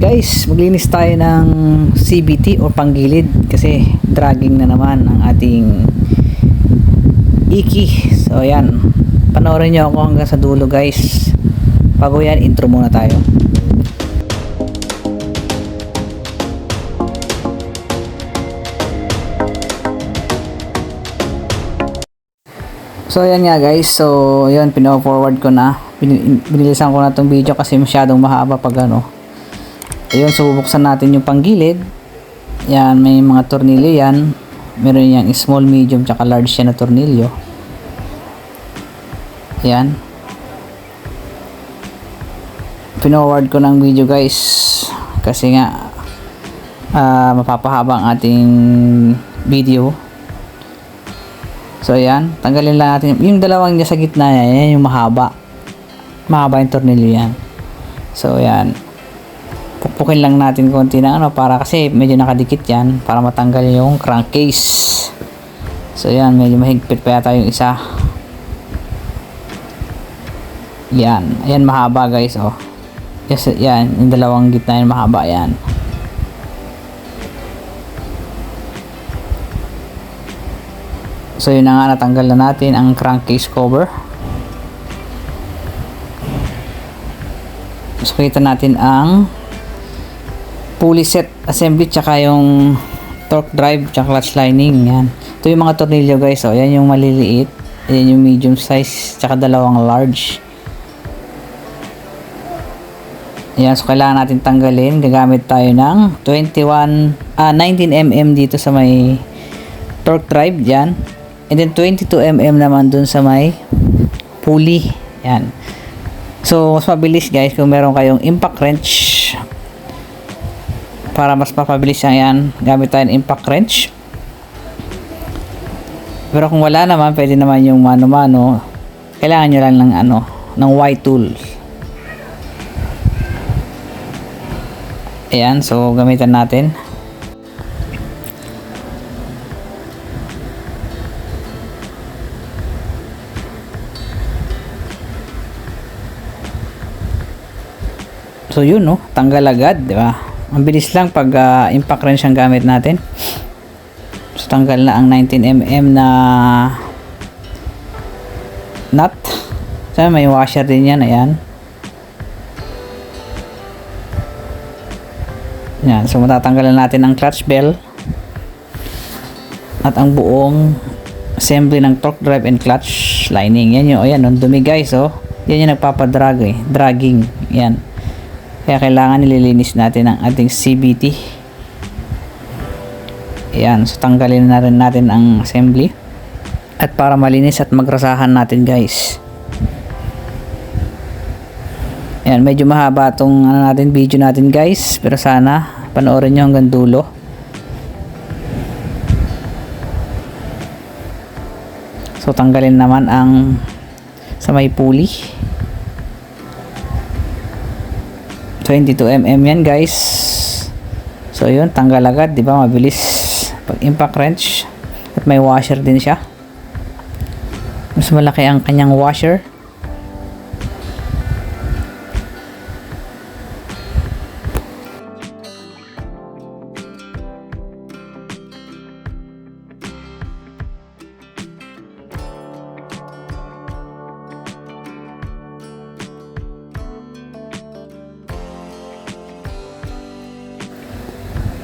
guys, maglinis tayo ng CVT o panggilid kasi dragging na naman ang ating iki. So ayan, panoorin nyo ako hanggang sa dulo guys. Bago yan, intro muna tayo. So ayan nga guys, so yun, pino-forward ko na, binilisan ko na tong video kasi masyadong mahaba pag ano. Ayun, so bubuksan natin yung panggilid. Yan, may mga tornilyo yan. Meron yang small, medium, tsaka large yan na tornilyo. Yan. Pinoward ko ng video guys. Kasi nga, mapapahaba ang ating video. So yan, tanggalin lang natin. Yung dalawang niya sa gitna yan, yung mahaba. Mahaba yung tornilyo yan. So yan. Pupukin lang natin konti na ano para kasi medyo nakadikit yan para matanggal yung crankcase. So yan, medyo mahigpit pa yata yung isa. Yan, ayan mahaba guys oh. Yes, yan, yung dalawang gitna yan mahaba yan. So yun na nga, natanggal na natin ang crankcase cover. So kita natin ang pulley set assembly tsaka yung torque drive tsaka clutch lining. Yan, ito yung mga tornilyo guys oh. Yan yung maliliit, yan yung medium size tsaka dalawang large. Yan, so kailangan natin tanggalin. Gagamit tayo ng 19mm dito sa may torque drive dyan, and then 22mm naman dun sa may pulley. Yan, so mas mabilis guys kung meron kayong impact wrench. Para mas mapabilis yan, gamit tayo ng impact wrench. Pero kung wala naman, pwede naman yung mano-mano. Kailangan nyo lang ng ano, ng Y-tool. Ayan, so gamitan natin. So yun no, tanggal agad, di ba? Ang bilis lang pag impact wrench ang gamit natin. So tanggal na ang 19mm na nut. So may washer din yan, ayan. Yan, so matatanggalan natin ang clutch bell at ang buong assembly ng torque drive and clutch lining. Yan yung, ayan, yung dumi guys oh. Yan yung nagpapadrag eh, dragging. Yan. Kaya kailangan nililinis natin ang ating CVT. Ayan, so tanggalin na rin natin ang assembly. At para malinis at magrasahan natin guys. Ayan, medyo mahaba itong ano natin, video natin guys. Pero sana panoorin nyo hanggang dulo. So tanggalin naman ang sa may pulley. 22mm yan guys. So yun, tanggal agad, di ba? Mabilis pag impact wrench. At may washer din siya. Mas malaki ang kanyang washer.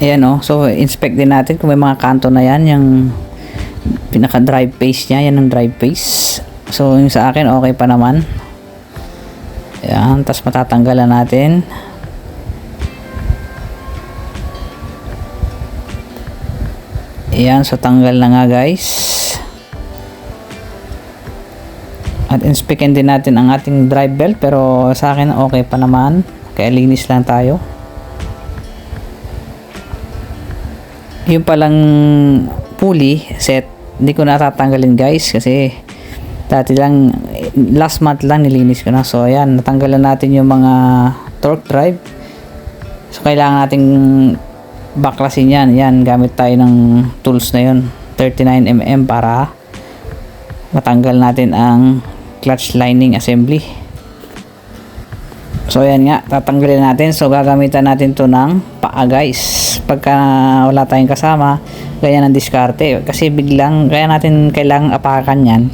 Ayan o, so inspect din natin kung may mga kanto na yan, yung pinaka drive face nya, yan ang drive face. So yung sa akin okay pa naman. Ayan, tas matatanggalan natin. Ayan, so tanggal na nga guys. At inspectin din natin ang ating drive belt, pero sa akin okay pa naman, kaya linis lang tayo. Yung palang pulley set, hindi ko natatanggalin guys kasi dati lang, last month lang nilinis ko na. So ayan, natanggalan natin yung mga torque drive. So kailangan nating baklasin yan. Yan, gamit tayo ng tools na yun, 39mm, para matanggal natin ang clutch lining assembly. So ayan nga, tatanggalin natin. So gagamitan natin to ng paa guys. Pagka wala tayong kasama, ganyan ang diskarte. Kasi biglang, kaya natin kailangang apakan yan.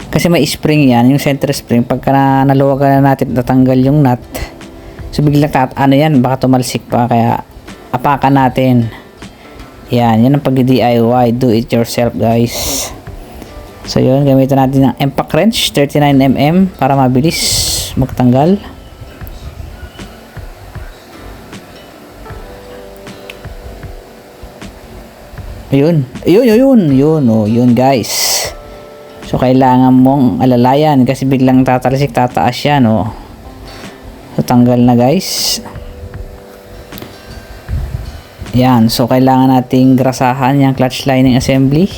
Kasi may spring yan, yung center spring. Pagka naluwagan na natin, tatanggal yung nut. So biglang ano yan, baka tumalsik pa. Kaya apakan natin. Yan ang pag-DIY, do it yourself guys. So yun, gamitan natin ng impact wrench 39mm para mabilis magtanggal. Yun guys. So kailangan mong alalayan kasi biglang tatalsik, tataas yan So tanggal na guys. Yan, so kailangan nating grasahan yung clutch lining assembly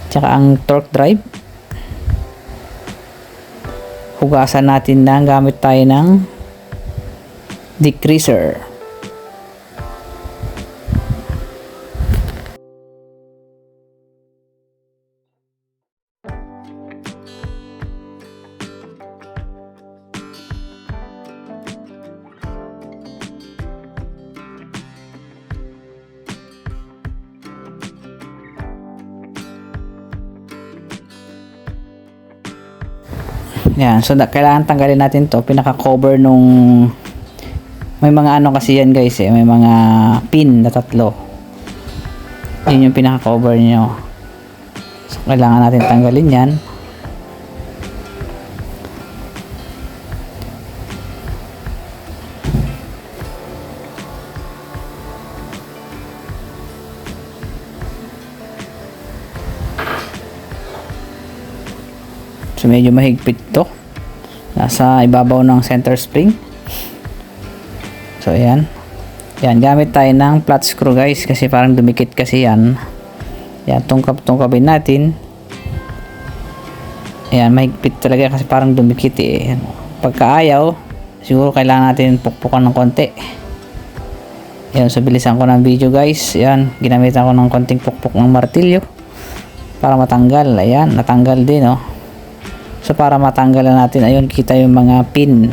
tsaka ang torque drive. Hugasan natin na gamit tayo ng degreaser. Yan, so kailangan tanggalin natin to, pinaka-cover nung may mga ano kasi yan guys may mga pin na 3. Yun yung pinaka-cover nyo. So kailangan natin tanggalin yan. So medyo mahigpit to. Nasa ibabaw ng center spring. So ayan. Yan, gamit tayo ng flat screw guys kasi parang dumikit kasi yan. Yan, tungkabin natin. Ayan, mahigpit talaga kasi parang dumikit Pagka ayaw, siguro kailangan natin pukpukan ng konti. Yan, so bilisan ko ng video guys. Yan, ginamitan ko ng konting pukpuk ng martilyo para matanggal. Ayan, natanggal din So para matanggalan natin, ayun, kita yung mga pin.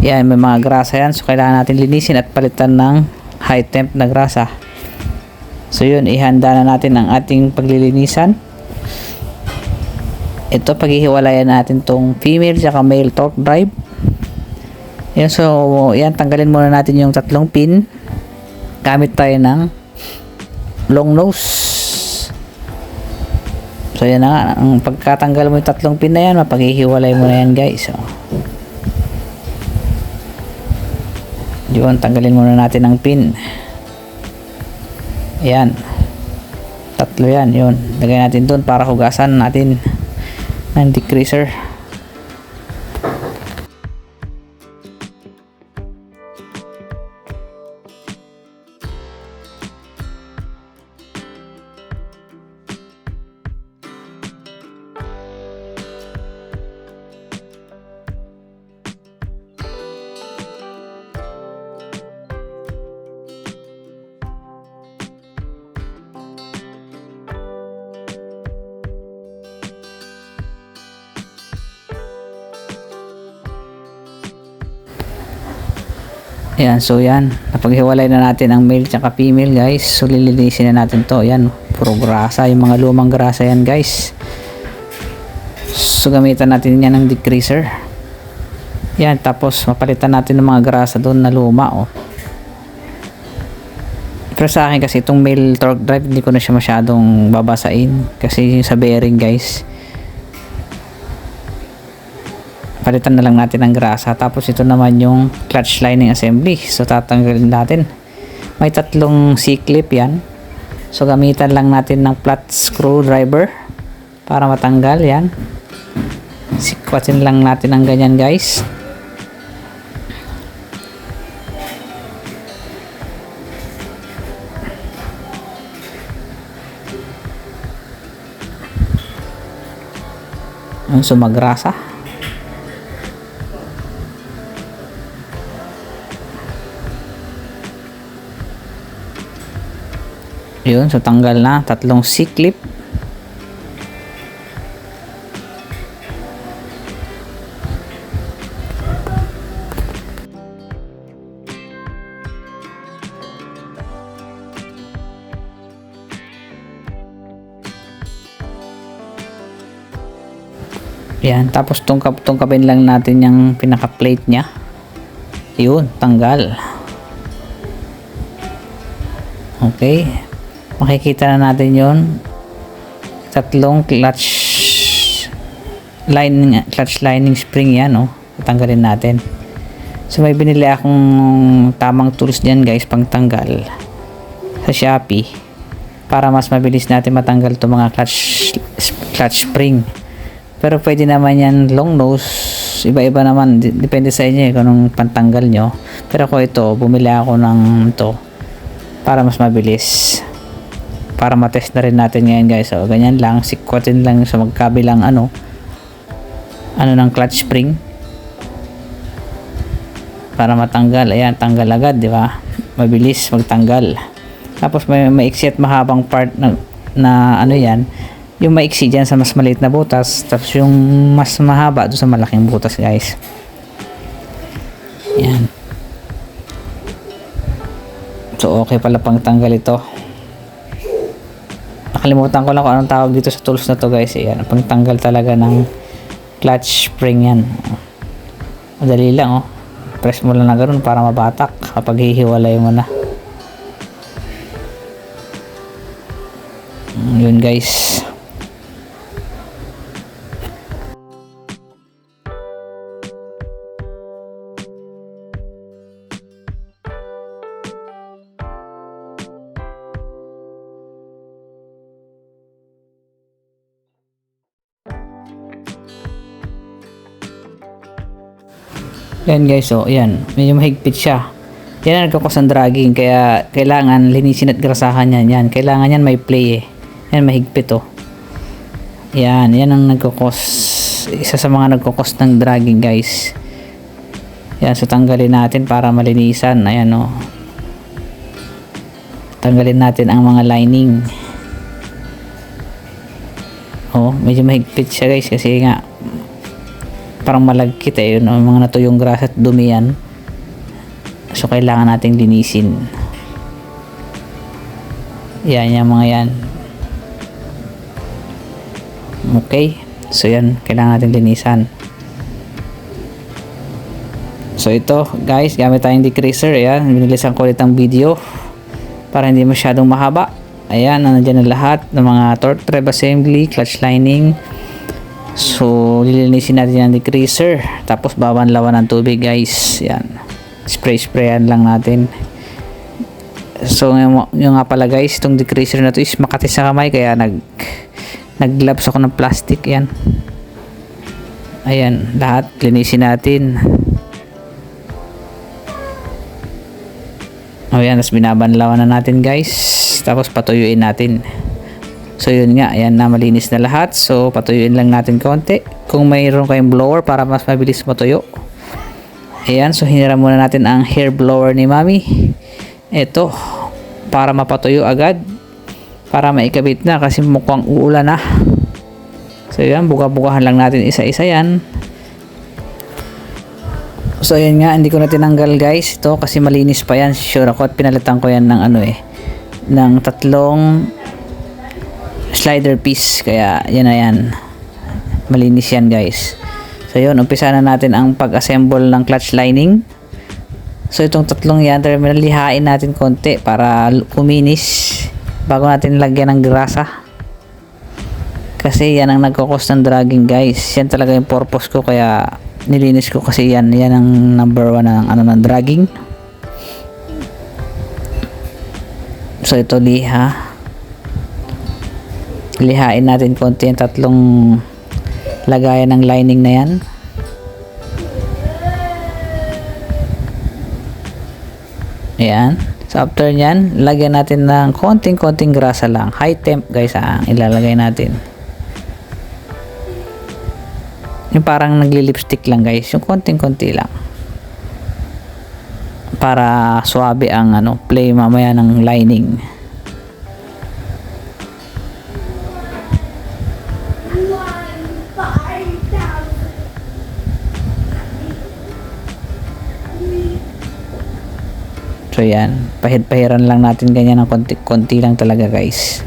Yan, may mga grasa yan. So kailangan natin linisin at palitan ng high temp na grasa. So yun, ihanda na natin ang ating paglilinisan. Ito, paghihiwalayan natin tong female at male torque drive. Yan, so yan, tanggalin muna natin yung 3 pin. Gamit tayo ng long nose. So yan na nga, ang pagkatanggal mo yung 3 pin na yan, mapaghihiwalay mo na yan guys. Yun, tanggalin muna natin ang pin. Ayan, 3 yan, yun. Lagay natin dun para hugasan natin ng degreaser. Ayan, so yan, napaghiwalay na natin ang male at female guys. So lilinisin na natin to. Ayan, puro grasa, yung mga lumang grasa yan guys. So gamitan natin yan ng degreaser. Yan, tapos mapalitan natin ng mga grasa doon na luma Pero sa akin kasi itong male torque drive, hindi ko na siya masyadong babasain kasi sa bearing guys, palitan na lang natin ng grasa. Tapos ito naman yung clutch lining assembly. So tatanggalin natin. May 3 C-clip yan. So gamitan lang natin ng flat screwdriver para matanggal yan. Sikwatin lang natin ng ganyan guys. So magrasa. Yun, so tanggal na 3 C-clip. Yan, tapos tungkapin lang natin yung pinaka plate nya. Yun, tanggal. Okay, makikita na natin yon, tatlong clutch lining spring yan, oh. Tatanggalin natin. So may binili akong tamang tools diyan guys, pang tanggal sa Shopee, para mas mabilis natin matanggal itong mga clutch spring. Pero pwede naman yan long nose, iba-iba naman, depende sa inyo kung anong pantanggal nyo. Pero ako ito, bumili ako ng ito para mas mabilis, para matest na rin natin ngayon guys. So ganyan lang, sikwatin lang sa magkabilang ano ng clutch spring para matanggal. Ayan, tanggal agad, di ba? Mabilis magtanggal. Tapos may maiksi at mahabang part na ano yan, yung maiksi dyan sa mas maliit na butas, tapos yung mas mahaba doon sa malaking butas guys. Yan. So okay pala pang tanggal ito. Nakalimutan ko lang kung anong tawag dito sa tools na to guys. Yan, pang tanggal talaga ng clutch spring yan. Madali lang, oh. Press mo lang na ganoon para mabatak kapag hihiwalay mo na. Yun guys. Yan guys, so yan, medyo mahigpit siya. Yan ang nagkakos ng dragging, kaya kailangan linisin at grasahan yan. Yan, kailangan yan may play eh. Yan, mahigpit oh. Yan ang nagkakos, isa sa mga nagkakos ng dragging guys. Yan, so tanggalin natin para malinisan. Ayan oh. Tanggalin natin ang mga lining. Oh, medyo mahigpit siya guys kasi nga parang malagkit eh, yun, mga natuyong grasa at dumi yan. So kailangan nating linisin. Yan, yung mga yan. Okay, so yan, kailangan nating linisan. So ito guys, gamit tayong decreaser. Ayan, binilisan ko ulit ang video para hindi masyadong mahaba. Ayan, nandiyan na lahat ng mga torque thread assembly, clutch lining. So lilinisin natin yung decreaser, tapos babanlawan ng tubig guys. Yan, sprayan lang natin. So yung nga pala guys, itong decreaser na to is makati sa kamay, kaya nag-gloves ako ng plastic. Yan, ayan, lahat linisin natin. Ayan, tapos binabanlawan na natin guys, tapos patuyuin natin. So yun nga, ayan na, malinis na lahat. So patuyuin lang natin konti. Kung mayroon kayong blower para mas mabilis matuyo. Ayan, so hiniram muna natin ang hair blower ni Mami. Ito, para mapatuyo agad, para maikabit na kasi mukhang uulan na. So yan, buka-bukahan lang natin isa-isa yan. So yun nga, hindi ko na tinanggal guys ito kasi malinis pa yan. Sure ako at pinalitan ko yan ng ng tatlong slider piece, kaya yan na yan, malinis yan guys. So yun, umpisa na natin ang pag-assemble ng clutch lining. So itong tatlong yan, lihain natin konti para kuminis bago natin lagyan ng grasa, kasi yan ang nagkakos ng dragging guys. Yan talaga yung purpose ko, kaya nilinis ko kasi yan ang number 1 ng dragging. So ito, lihain natin konti yung tatlong lagayan ng lining na yan. Ayan. So after nyan, lagyan natin ng konting grasa lang. High temp guys ang ilalagay natin. Yung parang nagli-lipstick lang guys, yung konting-konti lang, para suabe ang play mamaya ng lining. So yan, pahid-pahiran lang natin ganyan ng konti lang talaga guys.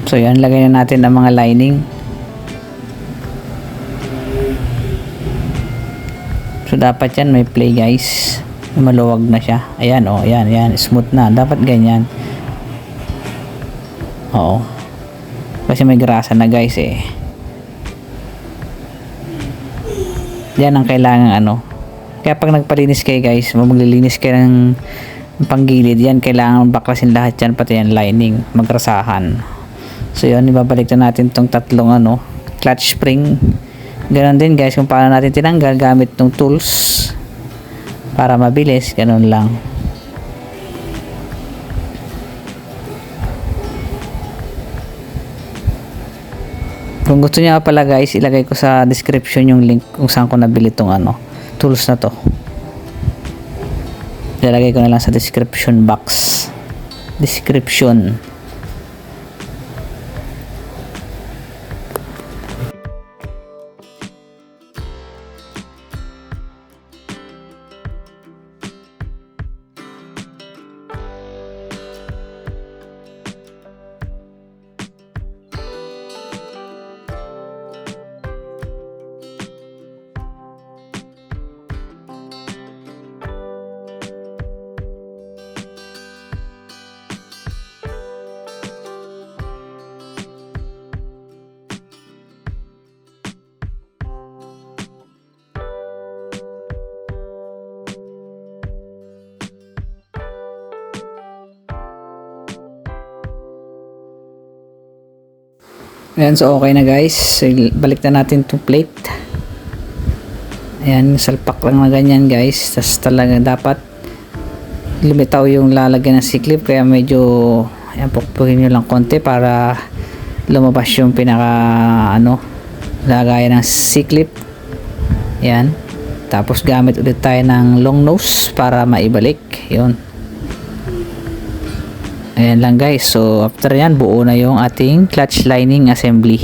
So yan, lagay na natin ang mga lining. So dapat yan may play guys. Maluwag na siya. Ayan oh, ayan, smooth na. Dapat ganyan. Oo. Kasi may grasa na guys eh. Yan ang kailangan ano. Kaya pag nagpalinis kayo guys, maglilinis kayo ng panggilid, yan kailangan baklasin lahat yan, pati yan lining, magrasahan. So yun, ibabalik na natin tong tatlong ano, clutch spring. Ganon din guys kung paano natin tinanggal gamit ng tools para mabilis, ganon lang. Kung gusto niya pala guys, ilagay ko sa description yung link kung saan ko nabili tong ano, tools na to. Ilalagay ko na lang sa description box. Description. Ayan, so okay na guys. So, balik na natin itong plate. Ayan, salpak lang na ganyan guys. Tapos talaga dapat lumitaw yung lalagyan ng C-clip. Kaya medyo, ayan, pukpukin nyo lang konti para lumabas yung pinaka, ano, lagayan ng C-clip. Ayan. Tapos gamit ulit tayo ng long nose para maibalik. Yun. Ayan lang guys. So after yan, buo na yung ating clutch lining assembly.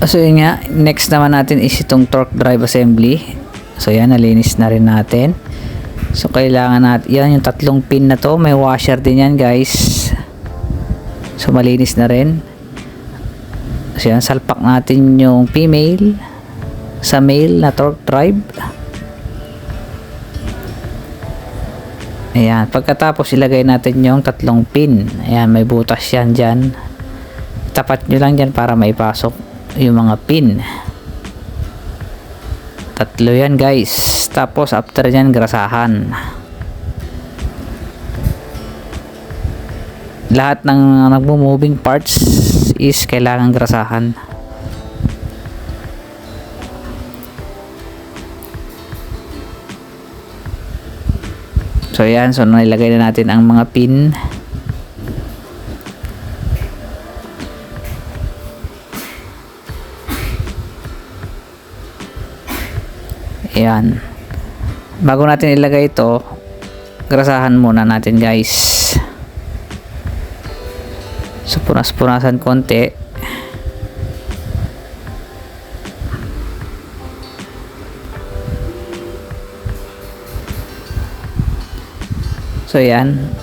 So yun nga, next naman natin is itong torque drive assembly. So yan, nalinis na rin natin. So kailangan natin, yan yung tatlong pin na to, may washer din yan guys. So malinis na rin. So yan, salpak natin yung female sa male na torque drive. Ayan, pagkatapos ilagay natin yung tatlong pin. Ayan, may butas yan dyan. Tapat nyo lang dyan para maipasok yung mga pin. Tatlo yan guys. Tapos after yan, grasahan. Lahat ng nagmo-moving parts is kailangan grasahan. So yan, so nilagay na natin ang mga pin. Ayan. Bago natin ilagay ito, grasahan muna natin guys. So punas-punasan konti. So yan,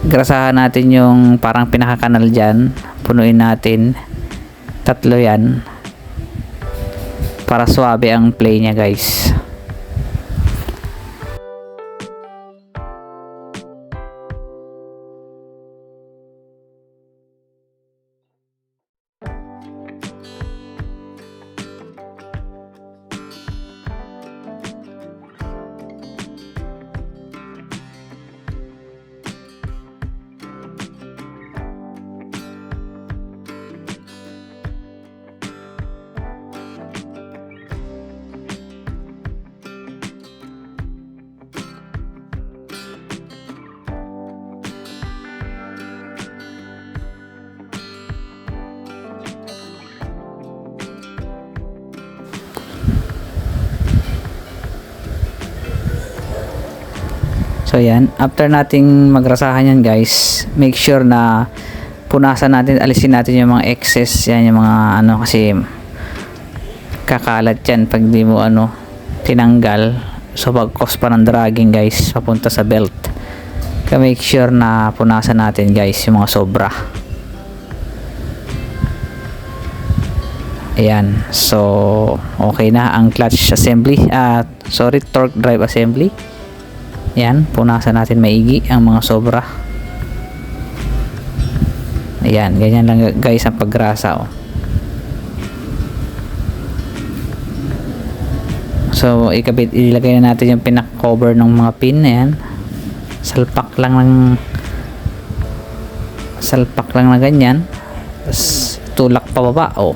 grasahan natin yung parang pinakakanal dyan. Punuin natin. Tatlo yan para suwabe ang play niya guys. So yan, after nating magrasahan yan guys, make sure na punasan natin, alisin natin yung mga excess, yan yung mga ano, kasi kakalat yan pag di mo ano tinanggal. So pag-cause pa ng dragging guys papunta sa belt. Kaya make sure na punasan natin guys yung mga sobra. Ayan, so okay na ang clutch assembly, torque drive assembly. Ayan, punasan natin maigi ang mga sobra. Ayan, ganyan lang guys ang paggrasa, oh. So ilagay na natin yung pinak-cover ng mga pin. Ayan, salpak lang na ganyan, tapos tulak pa baba, oh.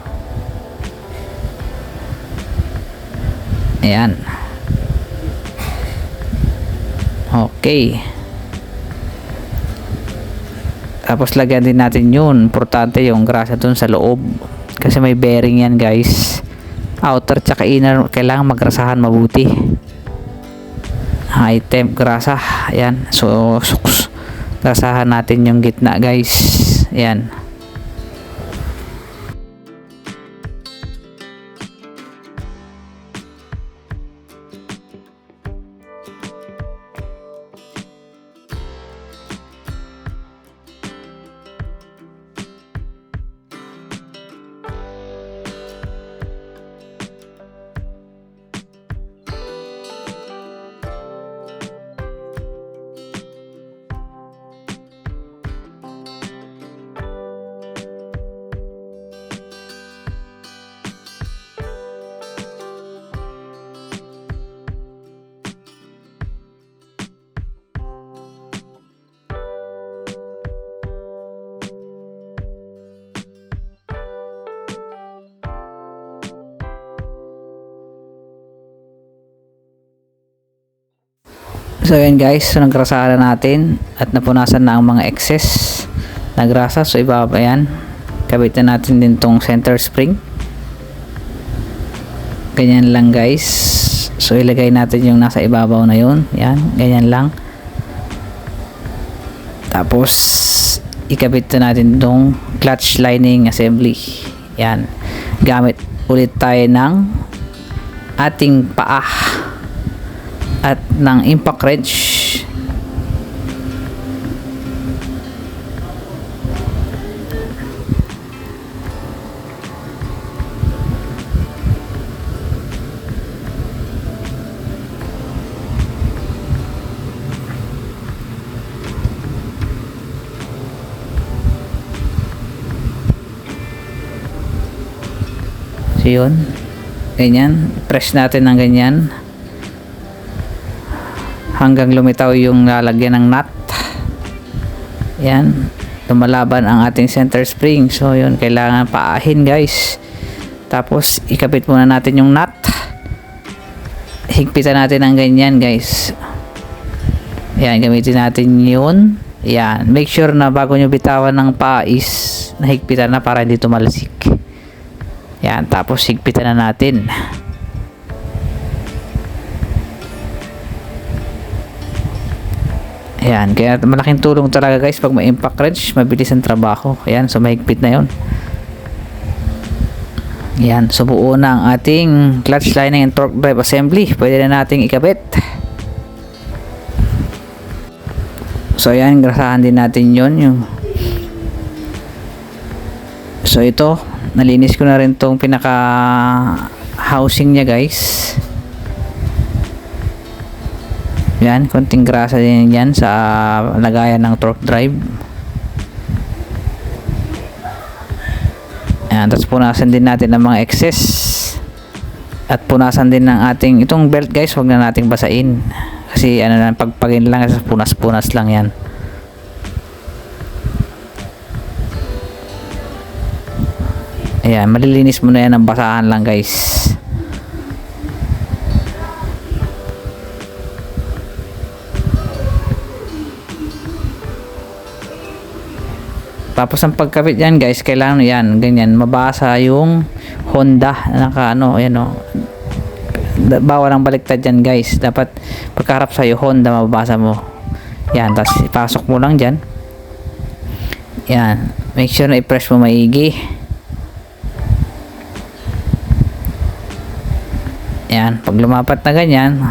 Ayan, okay. Tapos lagyan din natin yun, importante yung grasa dun sa loob kasi may bearing yan guys. Outer tsaka inner kailangan magrasahan mabuti. High temp grasa. Ayan, so grasahan natin yung gitna guys. Ayan. So yan guys, so nagrasahan na natin at napunasan na ang mga excess na grasa. So ibaba yan, kabitan natin din tong center spring, ganyan lang guys. So ilagay natin yung nasa ibabaw na yun, yan, ganyan lang. Tapos ikabit na natin tong clutch lining assembly. Yan, gamit ulit tayo ng ating paa at ng impact wrench. So yun, ganyan, press natin ng ganyan hanggang lumitaw yung lalagyan ng nut. Yan, lumalaban ang ating center spring. So yun, kailangan paahin guys. Tapos ikabit muna natin yung nut, higpitan natin ng ganyan guys. Yan, gamitin natin yun. Yan, make sure na bago nyo bitawan ng paa is nahigpitan na para hindi tumalsik. Yan, tapos higpitan na natin. Ayan, kaya malaking tulong talaga guys pag may impact wrench, mabilis ang trabaho. Ayan, so mahigpit na yun. Ayan, so buo na ang ating clutch lining and torque drive assembly. Pwede na nating ikabit. So ayan, grasahan din natin yun. So ito, nalinis ko na rin tong pinaka housing niya guys. Yan, konting grasa din yan sa lagayan ng torque drive. Yan, tapos punasan din natin ng mga excess. At punasan din ng ating, itong belt guys, huwag na nating basain. Kasi ano na, pagpagin lang, punas-punas lang yan. Ayan, malilinis mo na yan ng basahan lang guys. Tapos ang pagkabit yan guys, kailangan yan, ganyan, mabasa yung Honda, naka ano, ayan o. Bawal ang baliktad yan guys. Dapat pagkaharap sa'yo Honda, mababasa mo. Yan, tapos ipasok mo lang dyan. Yan, make sure na i-press mo maigi. Yan, pag lumapat na ganyan,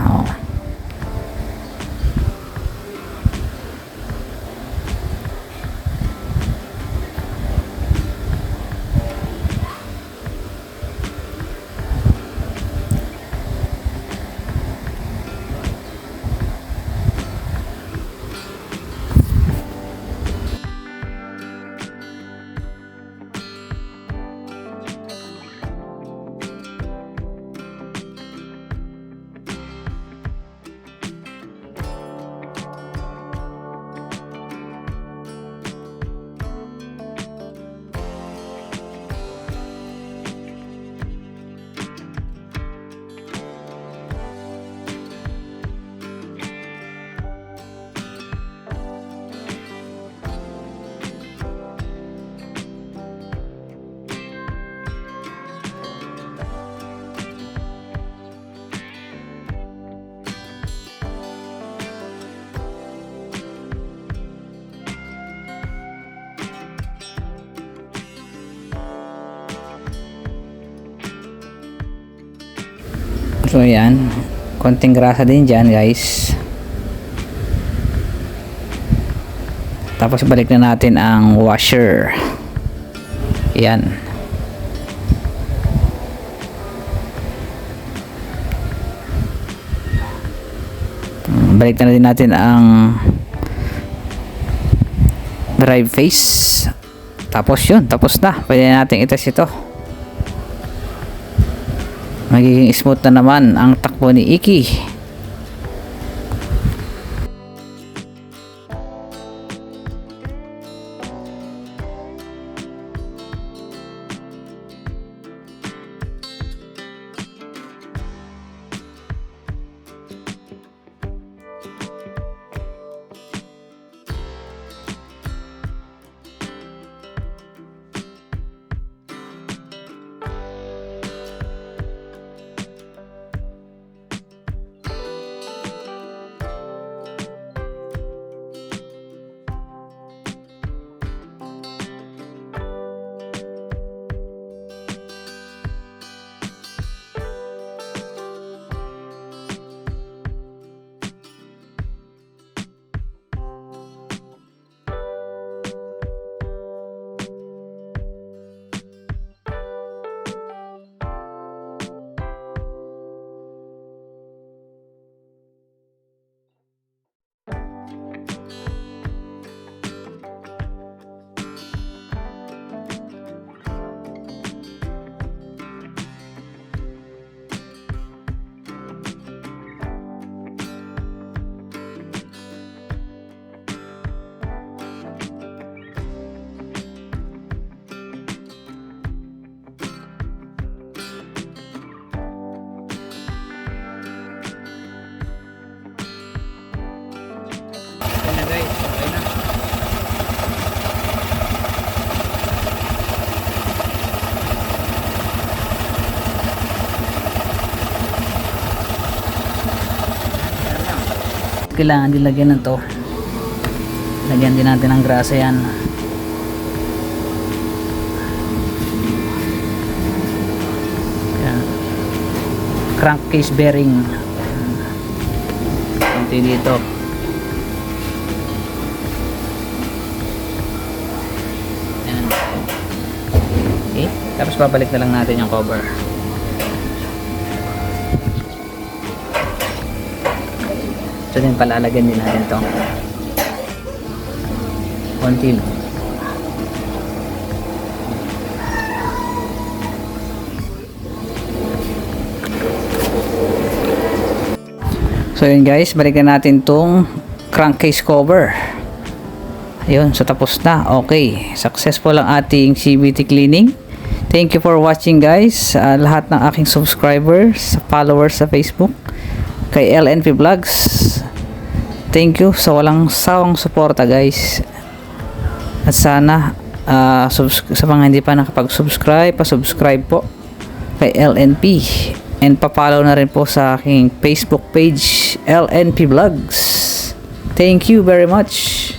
so yan, konting grasa din dyan guys. Tapos balik na natin ang washer. Yan, balik na din natin ang drive face. Tapos yun, tapos na. Pwede natin itest ito. Magiging smooth na naman ang takbo ni Iki. Kailangan din lagyan ng to. Lagyan din natin ng grasa yan. Yan. Crankcase bearing. Kunti dito. Yan. Okay. Tapos babalik na lang natin yung cover. Ito din pala, alagyan din natin ito. Konti lang. So yun guys, balikan natin tong crankcase cover. Ayun, so tapos na. Okay, successful ang ating CVT cleaning. Thank you for watching guys. Lahat ng aking subscribers, followers sa Facebook, kay LNP Vlogs, thank you sa walang sawang suporta guys. At sana sa mga hindi pa nakapag-subscribe, pa-subscribe po kay LNP, and pa-follow na rin po sa aking Facebook page LNP Vlogs. Thank you very much.